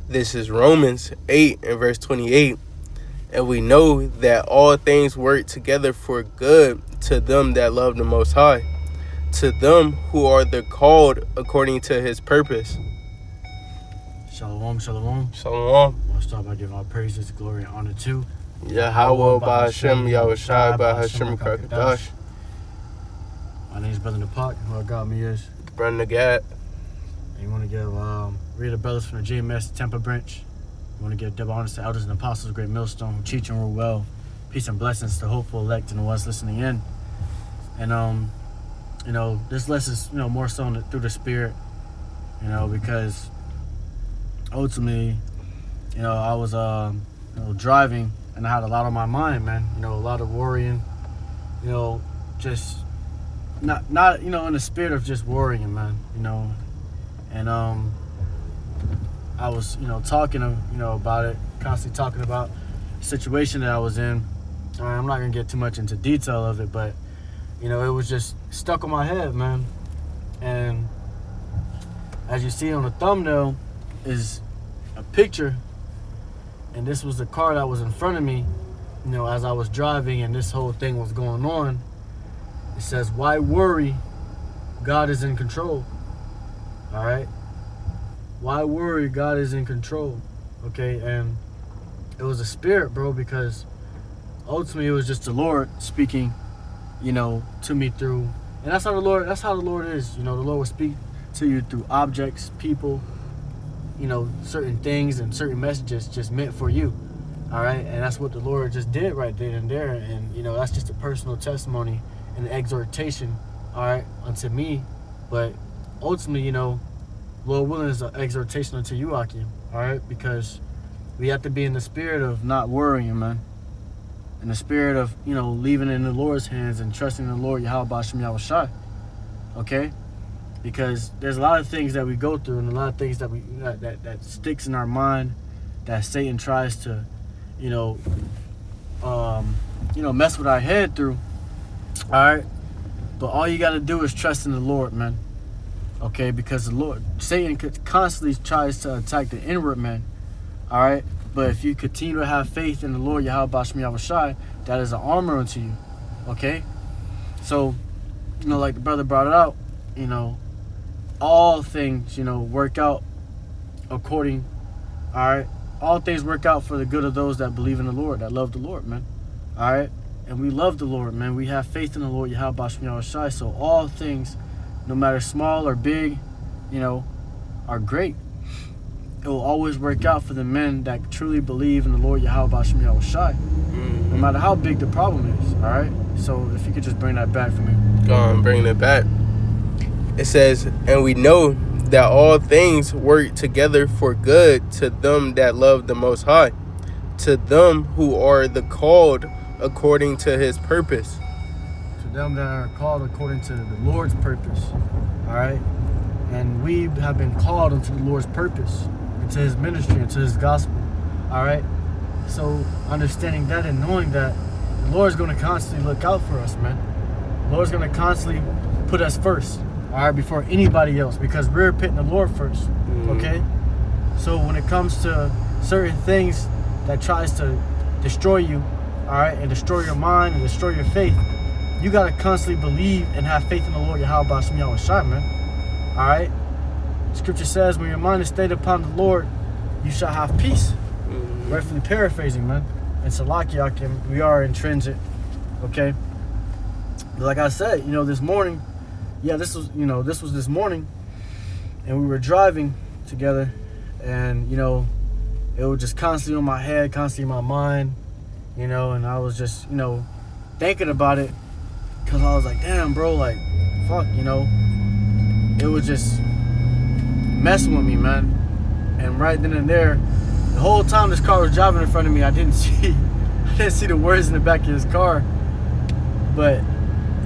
This is Romans 8 and verse 28. And we know that all things work together for good to them that love the Most High, to them who are the called according to his purpose. Shalom, shalom. Shalom. I want to start by giving all praises, glory, and honor to Yahweh Ba'Hashem, Yahushai Ba'Hashem Kakadash. My name is Brother Napak, who I got me is. Brother Nagat. And you want to give read the brothers from the GMS Tampa branch. You want to give double honors to elders and apostles of Great Millstone who teach and rule well. Peace and blessings to hopeful elect and the ones listening in. And this lesson's more so through the Spirit, because ultimately, I was driving and I had a lot on my mind, man. A lot of worrying, just not in the spirit of just worrying, man. And I was talking about it, constantly talking about the situation that I was in. I'm not gonna get too much into detail of it, but it was just stuck on my head, man. And as you see on the thumbnail is a picture, and this was the car that was in front of me, as I was driving and this whole thing was going on. It says, "Why worry? God is in control." All right? Why worry? God is in control. Okay? And it was a spirit, bro, because ultimately it was just the Lord speaking, to me through, and that's how the Lord is. The Lord will speak to you through objects, people, certain things and certain messages just meant for you. All right? And that's what the Lord just did right then and there. And, that's just a personal testimony and an exhortation, all right, unto me. But ultimately, Lord willing, is an exhortation unto you, Akim, all right? Because we have to be in the spirit of not worrying, man. In the spirit of, leaving it in the Lord's hands and trusting in the Lord, Yahweh Ba'Shem Yahushai, okay? Because there's a lot of things that we go through and a lot of things that that sticks in our mind that Satan tries to, mess with our head through, all right? But all you got to do is trust in the Lord, man. Okay, because Satan constantly tries to attack the inward man. All right, but if you continue to have faith in the Lord Yahweh Ba'Shem Yahushai, that is an armor unto you. Okay, so like the brother brought it out, all things work out according. All right, all things work out for the good of those that believe in the Lord, that love the Lord, man. All right, and we love the Lord, man. We have faith in the Lord Yahweh Ba'Shem Yahushai, so all things, no matter small or big, are great. It will always work out for the men that truly believe in the Lord Yahweh Ba'Shem Yahushai, no matter how big the problem is, all right? So if you could just bring that back for me. Go on, bring it back. It says, and we know that all things work together for good to them that love the Most High, to them who are the called according to his purpose. To them that are called according to the Lord's purpose, all right? And we have been called into the Lord's purpose, into his ministry, into his gospel, all right? So understanding that and knowing that the Lord's going to constantly look out for us, man. The Lord's going to constantly put us first, all right, before anybody else, because we're putting the Lord first, okay? So when it comes to certain things that tries to destroy you, all right, and destroy your mind and destroy your faith, you got to constantly believe and have faith in the Lord Yahweh Ba'Shem Yahushai, man. All right? Scripture says, when your mind is stayed upon the Lord, you shall have peace. Rightfully paraphrasing, man. And Salakia, we are in transit, okay? But like I said, this morning, this was this morning, and we were driving together, and, it was just constantly on my head, constantly in my mind, and I was just, thinking about it, because I was like, damn, bro, like, fuck, it was just messing with me, man. And right then and there, the whole time this car was driving in front of me, I didn't see the words in the back of his car. But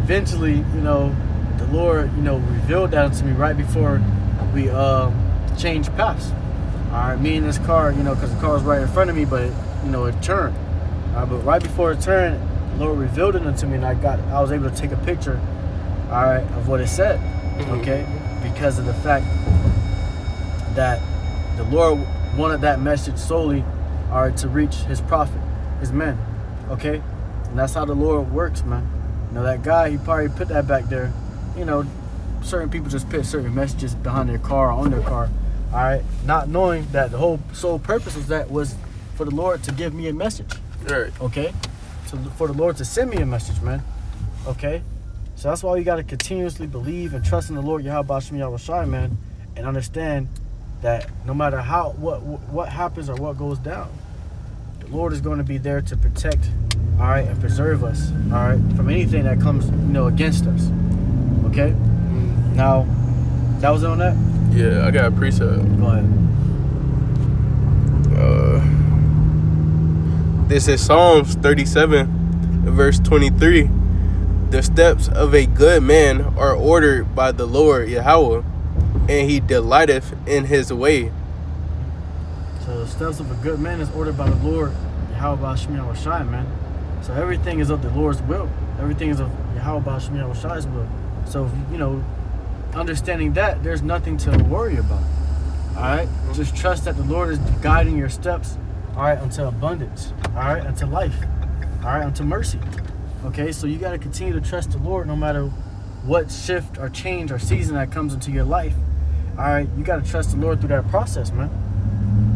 eventually, the Lord, revealed that to me right before we changed paths. All right, me and this car, because the car was right in front of me, but it turned. All right, but right before it turned, the Lord revealed it unto me, and I was able to take a picture, all right, of what it said. Okay, because of the fact that the Lord wanted that message solely, all right, to reach his prophet, his men, okay? And that's how the Lord works, man. You know, that guy, he probably put that back there. You know, certain people just put certain messages behind their car, on their car, all right, not knowing that the whole sole purpose was for the Lord to give me a message, Right. okay? For the Lord to send me a message, man, okay? So that's why you got to continuously believe and trust in the Lord, Yahweh Shem Yahweh Shai, man, and understand that no matter what happens or what goes down, the Lord is going to be there to protect, all right, and preserve us, all right, from anything that comes, against us, okay? Now, that was on that? Yeah, I got a precept. Go ahead. This is Psalms 37, verse 23. The steps of a good man are ordered by the Lord Yahweh, and he delighteth in his way. So the steps of a good man is ordered by the Lord Yahweh Shem Yahweh Shai, man. So everything is of the Lord's will. Everything is of Yahweh Shem Yahweh Shai's will. So, understanding that, there's nothing to worry about. All right? Just trust that the Lord is guiding your steps, all right, unto abundance, all right, unto life, all right, unto mercy. Okay? So you got to continue to trust the Lord no matter what shift or change or season that comes into your life. All right? You got to trust the Lord through that process, man.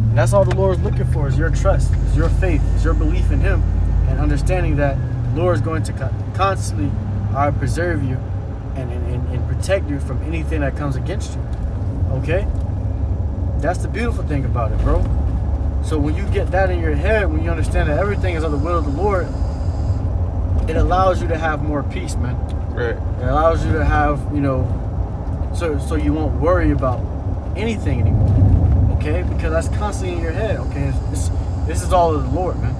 And that's all the Lord is looking for, is your trust, is your faith, is your belief in Him, and understanding that the Lord is going to constantly preserve you and protect you from anything that comes against you. Okay? That's the beautiful thing about it, bro. So when you get that in your head, when you understand that everything is of the will of the Lord, it allows you to have more peace, man. Right. It allows you to have, so you won't worry about anything anymore. Okay? Because that's constantly in your head. Okay? This is all of the Lord, man.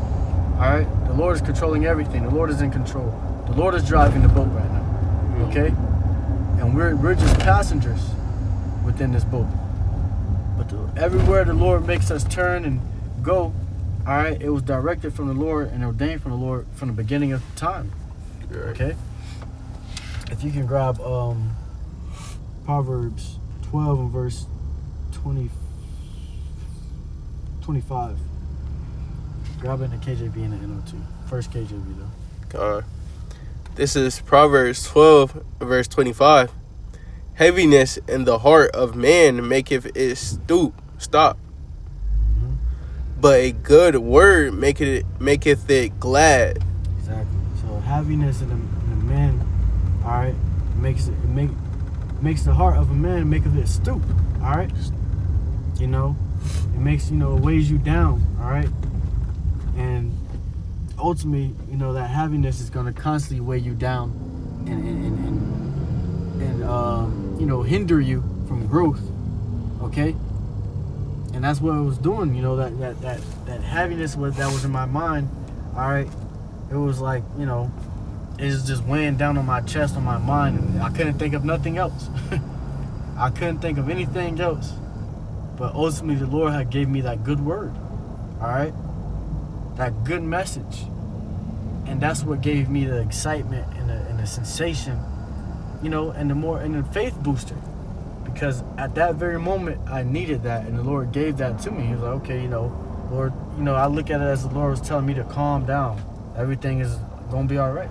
All right? The Lord is controlling everything. The Lord is in control. The Lord is driving the boat right now. Okay? And we're just passengers within this boat. But everywhere the Lord makes us turn and go, all right, it was directed from the Lord and ordained from the Lord from the beginning of time. Right. Okay? If you can grab Proverbs 12 and verse 25. Grab it in the KJV and the NO2. First KJV though. This is Proverbs 12, verse 25. Heaviness in the heart of man maketh it stop. But a good word maketh it glad. Exactly. So heaviness in the man, all right, makes the heart of a man maketh it stoop. All right. It makes it weighs you down. All right. And ultimately, that heaviness is going to constantly weigh you down and hinder you from growth. Okay? And that's what it was doing, that heaviness that was in my mind, all right? It was like, it was just weighing down on my chest, on my mind, and I couldn't think of nothing else. I couldn't think of anything else. But ultimately, the Lord had gave me that good word, all right? That good message. And that's what gave me the excitement and the sensation, and the faith booster. Because at that very moment, I needed that, and the Lord gave that to me. He was like, okay, Lord, I look at it as the Lord was telling me to calm down. Everything is going to be all right.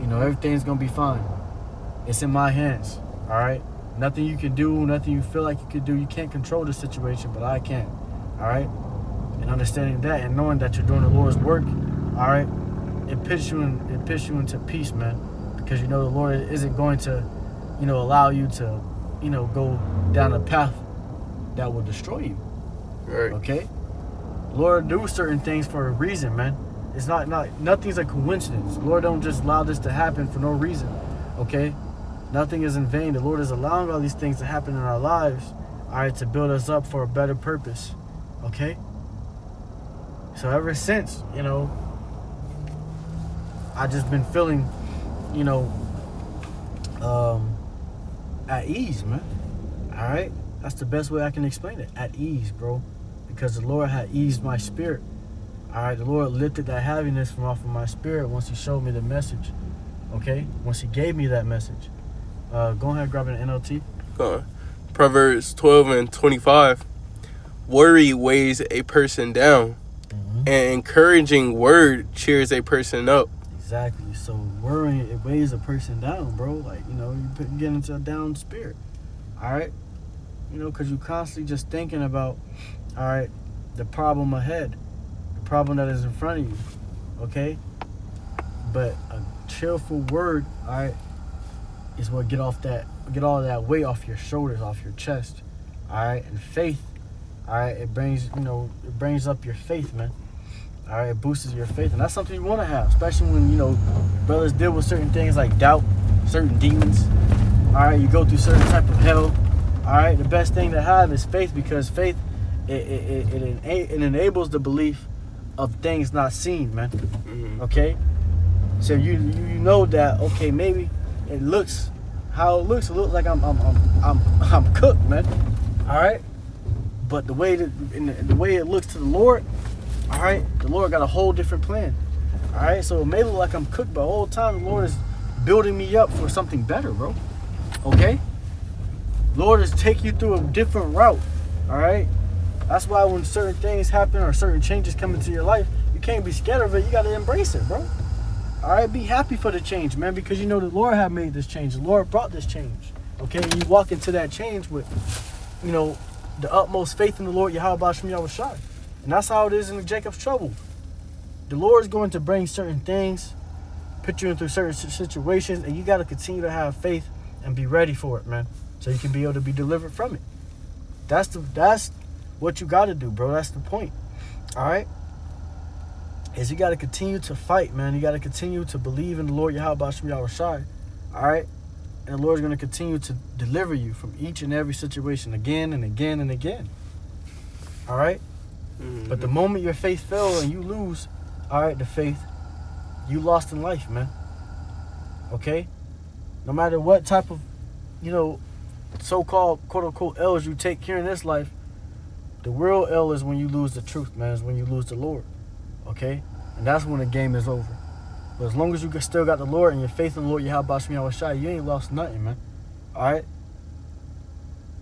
Everything's going to be fine. It's in my hands, all right? Nothing you can do, nothing you feel like you could do. You can't control the situation, but I can, all right? And understanding that and knowing that you're doing the Lord's work, all right, it puts you into peace, man. Because the Lord isn't going to, allow you to, go down a path that will destroy you. Right. Okay? Lord do certain things for a reason, man. It's nothing's a coincidence. Lord don't just allow this to happen for no reason. Okay? Nothing is in vain. The Lord is allowing all these things to happen in our lives, all right, to build us up for a better purpose. Okay? So ever since, I just been feeling, at ease, man. All right? That's the best way I can explain it. At ease, bro. Because the Lord had eased my spirit. All right? The Lord lifted that heaviness from off of my spirit once He showed me the message. Okay? Once He gave me that message. Go ahead, grab an NLT. Proverbs 12 and 25. Worry weighs a person down. An encouraging word cheers a person up. Exactly. So worrying, it weighs a person down, bro. Like, you get into a down spirit. All right? Because you constantly just thinking about, all right, the problem ahead, the problem that is in front of you, okay? But a cheerful word, all right, is what get all that weight off your shoulders, off your chest, all right? And faith, all right, it brings up your faith, man. All right, it boosts your faith, and that's something you want to have, especially when brothers deal with certain things like doubt, certain demons. All right, you go through certain type of hell. All right, the best thing to have is faith, because faith it enables the belief of things not seen, man. Mm-hmm. Okay, so you know that, okay, maybe it looks how it looks. It looks like I'm cooked, man. All right, but the way it looks to the Lord. All right, the Lord got a whole different plan. All right, so it may look like I'm cooked, but the whole time the Lord is building me up for something better, bro. Okay? Lord is taking you through a different route. All right? That's why when certain things happen or certain changes come into your life, you can't be scared of it. You got to embrace it, bro. All right? Be happy for the change, man, because the Lord had made this change. The Lord brought this change. Okay? And you walk into that change with, the utmost faith in the Lord, Yahweh Shem Yahushai. And that's how it is in Jacob's trouble. The Lord is going to bring certain things, put you into certain situations, and you got to continue to have faith and be ready for it, man, so you can be able to be delivered from it. That's what you got to do, bro. That's the point. All right? Is you got to continue to fight, man. You got to continue to believe in the Lord Yahweh Shem Yahushai. All right? And the Lord is going to continue to deliver you from each and every situation again and again and again. All right? Mm-hmm. But the moment your faith fails and you lose, all right, the faith, you lost in life, man. Okay? No matter what type of, so-called, quote-unquote, L's you take here in this life, the real L is when you lose the truth, man. Is when you lose the Lord. Okay? And that's when the game is over. But as long as you still got the Lord and your faith in the Lord, Yahweh Shem Yahushai, you ain't lost nothing, man. All right?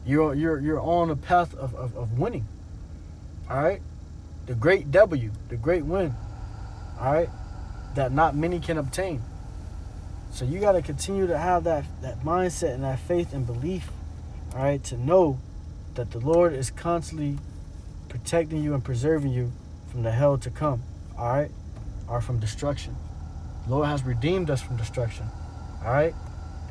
You're on a path of winning. All right, the great W, the great win, all right, that not many can obtain. So you got to continue to have that mindset and that faith and belief, all right, to know that the Lord is constantly protecting you and preserving you from the hell to come, all right, or from destruction. The Lord has redeemed us from destruction, all right,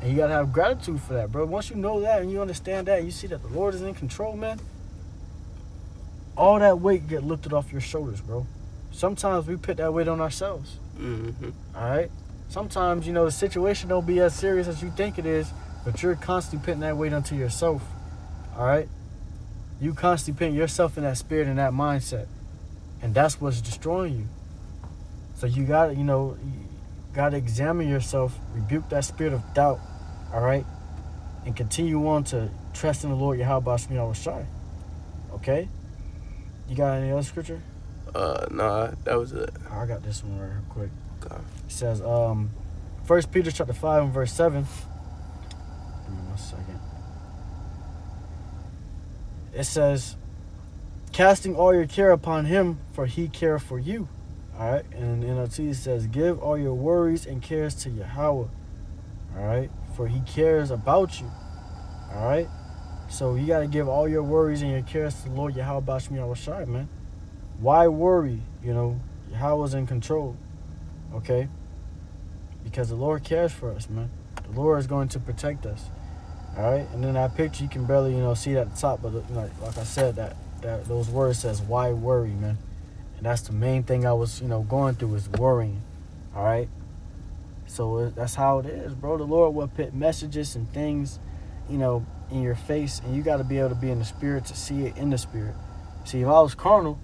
and you got to have gratitude for that, bro. Once you know that and you understand that, and you see that the Lord is in control, man, all that weight get lifted off your shoulders, bro. Sometimes we put that weight on ourselves. Mm-hmm. All right? Sometimes, the situation don't be as serious as you think it is, but you're constantly putting that weight onto yourself. All right? You constantly putting yourself in that spirit and that mindset. And that's what's destroying you. So you got to, you got to examine yourself, rebuke that spirit of doubt, all right? And continue on to trust in the Lord Yahweh Shem Yahushai. Okay? You got any other scripture? Nah, that was it. I got this one real quick. Okay. It says, 1 Peter chapter 5 and verse 7. Give me 1 second. It says, casting all your care upon him, for he cares for you. All right? And in NLT it says, give all your worries and cares to Yahweh. All right? For he cares about you. All right? So you got to give all your worries and your cares to the Lord Yahweh Shem Yahushai, man. Why worry? Yahweh's in control. Okay? Because the Lord cares for us, man. The Lord is going to protect us. All right? And then that picture, you can barely, see it at the top. But like I said, that those words says, why worry, man? And that's the main thing I was, going through is worrying. All right? So that's how it is, bro. The Lord will put messages and things, in your face, and you got to be able to be in the spirit to see it in the spirit. See, if I was carnal,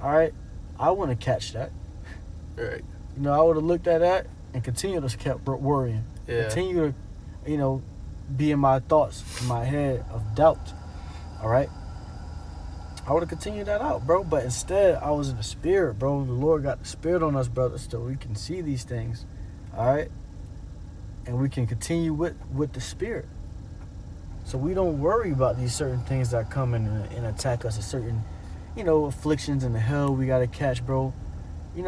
all right, I wouldn't catch that. Right. I would have looked at that and continued to kept worrying. Yeah. Continue to, be in my thoughts, in my head of doubt. All right. I would have continued that out, bro. But instead, I was in the spirit, bro. The Lord got the spirit on us, brothers, so we can see these things. All right. And we can continue with the spirit. So we don't worry about these certain things that come and attack us, a certain afflictions in the hell we gotta catch, bro. A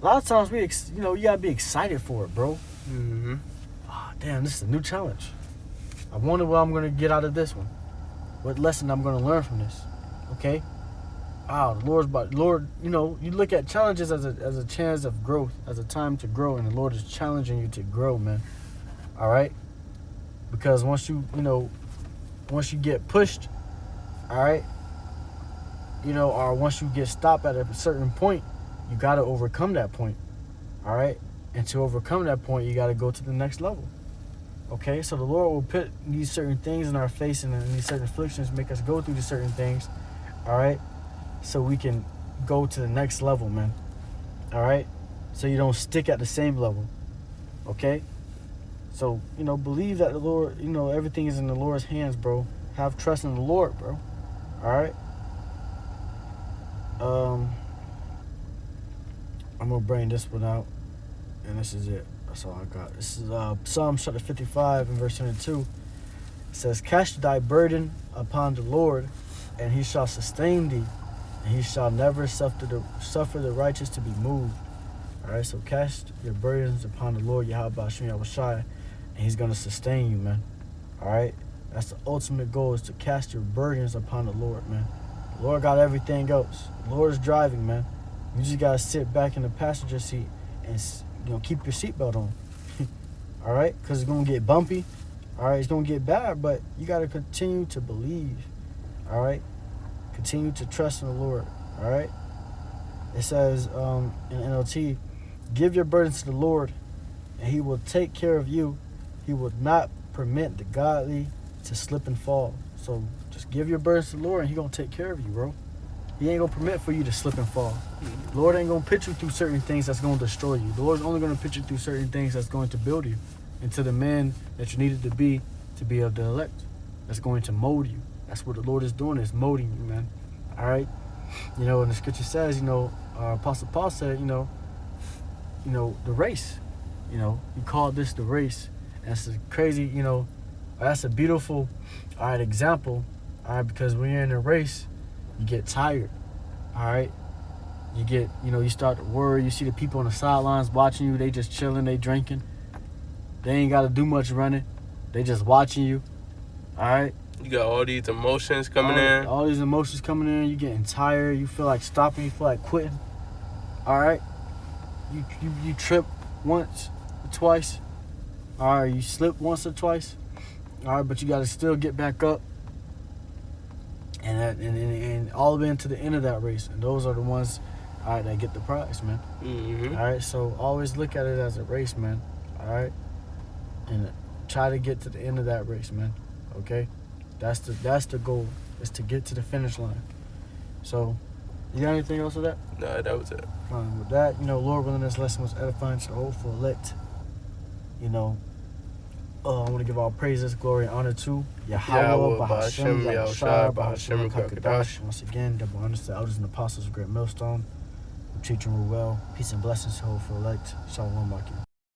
lot of times you gotta be excited for it, bro. Mm-hmm. Oh, damn, this is a new challenge. I wonder what I'm gonna get out of this one. What lesson I'm gonna learn from this? Okay. The Lord, you look at challenges as a chance of growth, as a time to grow, and the Lord is challenging you to grow, man. All right. Because once you get pushed, all right, or once you get stopped at a certain point, you got to overcome that point, all right? And to overcome that point, you got to go to the next level, okay? So the Lord will put these certain things in our face and these certain afflictions, make us go through these certain things, all right? So we can go to the next level, man, all right? So you don't stick at the same level, okay? So, believe that the Lord, everything is in the Lord's hands, bro. Have trust in the Lord, bro. All right? I'm going to bring this one out, and this is it. That's all I got. This is Psalm chapter 55 and verse 22. It says, "Cast thy burden upon the Lord, and he shall sustain thee, and he shall never suffer the righteous to be moved." All right? So cast your burdens upon the Lord, Yahweh Shem Yahushai, and he's going to sustain you, man. All right? That's the ultimate goal, is to cast your burdens upon the Lord, man. The Lord got everything else. The Lord is driving, man. You just got to sit back in the passenger seat and, keep your seatbelt on. All right? Because it's going to get bumpy. All right? It's going to get bad, but you got to continue to believe. All right? Continue to trust in the Lord. All right? It says in NLT, "Give your burdens to the Lord, and he will take care of you. He will not permit the godly to slip and fall." So just give your burdens to the Lord, and he going to take care of you, bro. He ain't going to permit for you to slip and fall. The Lord ain't going to put you through certain things that's going to destroy you. The Lord's only going to put you through certain things that's going to build you into the man that you needed to be of the elect. That's going to mold you. That's what the Lord is doing, is molding you, man. All right? And the scripture says, Apostle Paul said, the race. He called this the race. And it's a crazy, that's a beautiful, example, because when you're in a race, you get tired, all right? You get, you start to worry. You see the people on the sidelines watching you. They just chilling, they drinking. They ain't got to do much running. They just watching you, all right? You got all these emotions coming in. All these emotions coming in. You getting tired. You feel like stopping. You feel like quitting, all right? You trip once or twice. All right, you slip once or twice. All right, but you got to still get back up. And all the way into the end of that race. And those are the ones, all right, that get the prize, man. Mm-hmm. All right, so always look at it as a race, man. All right? And try to get to the end of that race, man. Okay? That's the goal, is to get to the finish line. So, you got anything else with that? No, that was it. Fine. With that, Lord willing, this lesson was edifying to the hopeful elect. I want to give all praises, glory, and honor to Yahweh, Bahashem, Yahushua, Bahashem, Kakadash. Once again, double honors to the elders and apostles of Great Millstone, who treat and rule well. Peace and blessings to the hopeful elect. Shalom, Makim.